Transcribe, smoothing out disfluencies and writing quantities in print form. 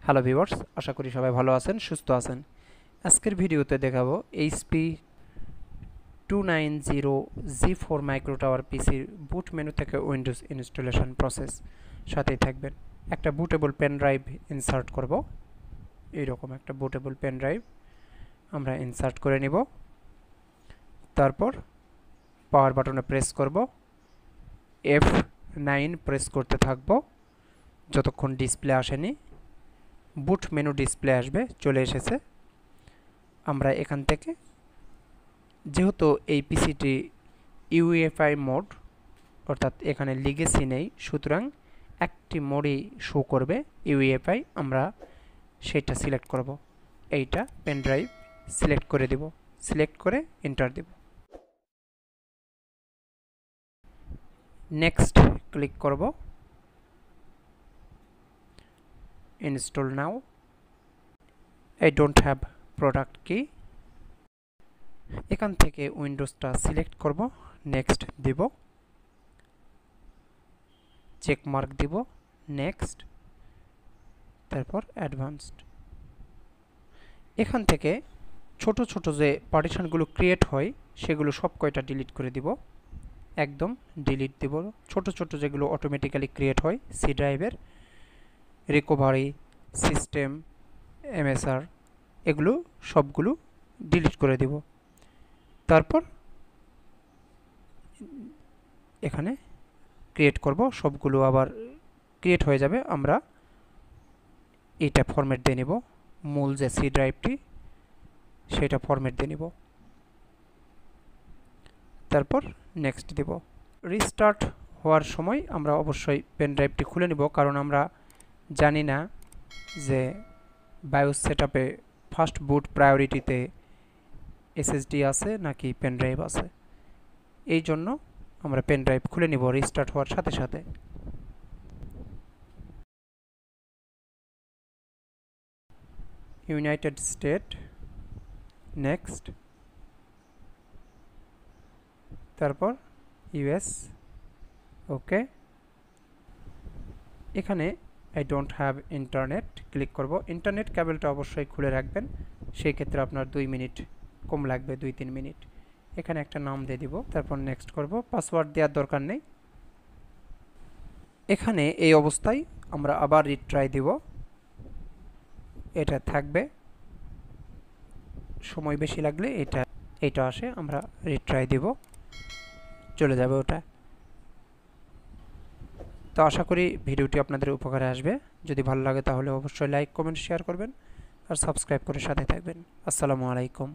Hello viewers, আশা করি সবাই ভালো আছেন, সুস্থ আছেন। আজকের ভিডিওতে দেখাবো এইচপি 290G4 মাইক্রো টাওয়ার পিসির বুট মেনু থেকে উইন্ডোজ ইনস্টলেশন প্রসেস। সাথেই থাকবেন। একটা বুটেবল পেন ড্রাইভ ইনসার্ট করব। এইরকম একটা বুটেবল পেন ড্রাইভ আমরা ইনসার্ট করে নিব। তারপর পাওয়ার বাটনে প্রেস করব, F9 প্রেস করতে থাকব যতক্ষণ ডিসপ্লে আসেনি। বুট মেনু ডিসপ্লে আসবে, চলে এসেছে। আমরা এখান থেকে, যেহেতু এই পিসিটি ইউএফআই মোড, অর্থাৎ এখানে লিগেসি নেই, সুতরাং একটি মোডই শো করবে ইউএফআই। আমরা সেটা সিলেক্ট করব, এইটা পেন ড্রাইভ সিলেক্ট করে দিব। সিলেক্ট করে এন্টার দিব। নেক্সট ক্লিক করব। Install now. I don't have product key। এখান থেকে উইন্ডোজটা সিলেক্ট করব, নেক্সট দিব, চেক মার্ক দিব, নেক্সট, তারপর অ্যাডভান্সড। এখান থেকে ছোট ছোট যে পার্টিশনগুলো ক্রিয়েট হয় সেগুলো সব কয়টা ডিলিট করে দিব, একদম ডিলিট দিব। ছোট ছোট যেগুলো অটোমেটিক্যালি ক্রিয়েট হয় সি ড্রাইভের, রিকভারি, সিস্টেম, এমএসআর, এগুলো সবগুলো ডিলিট করে দিব। তারপর এখানে ক্রিয়েট করব, সবগুলো আবার ক্রিয়েট হয়ে যাবে। আমরা এইটা ফরম্যাট দিয়ে নিব, মূল যে সি ড্রাইভটি সেটা ফরম্যাট দিয়ে নিব। তারপর নেক্সট দিব। রিস্টার্ট হওয়ার সময় আমরা অবশ্যই পেন ড্রাইভটি খুলে নিব, কারণ আমরা জানি না যে বায়োস সেটআপে ফার্স্ট বুট প্রায়োরিটিতে এসএসডি আছে নাকি পেন ড্রাইভ আছে। এই জন্য আমরা পেন ড্রাইভ খুলে নিব রিস্টার্ট হওয়ার সাথে সাথে। ইউনাইটেড স্টেট, নেক্সট, তারপর ইউএস, ওকে। এখানে I don't have internet click করব। ইন্টারনেট কেবলটা অবশ্যই খুলে রাখবেন, সেই ক্ষেত্রে আপনার 2 মিনিট কম লাগবে, 2-3 মিনিট। এখানে একটা নাম দিয়ে দিব, তারপর নেক্সট করব। পাসওয়ার্ড দেওয়ার দরকার নেই। এখানে এই অবস্থায় আমরা আবার রিট্রাই দিব, এটা থাকবে। সময় বেশি লাগলে এটা আসে, আমরা রিট্রাই দিব, চলে যাবে ওটা। তো আশা করি ভিডিওটি আপনাদের উপকারে আসবে। যদি ভালো লাগে তাহলে অবশ্যই লাইক, কমেন্ট, শেয়ার করবেন আর সাবস্ক্রাইব করে সাথে থাকবেন। আসসালামু আলাইকুম।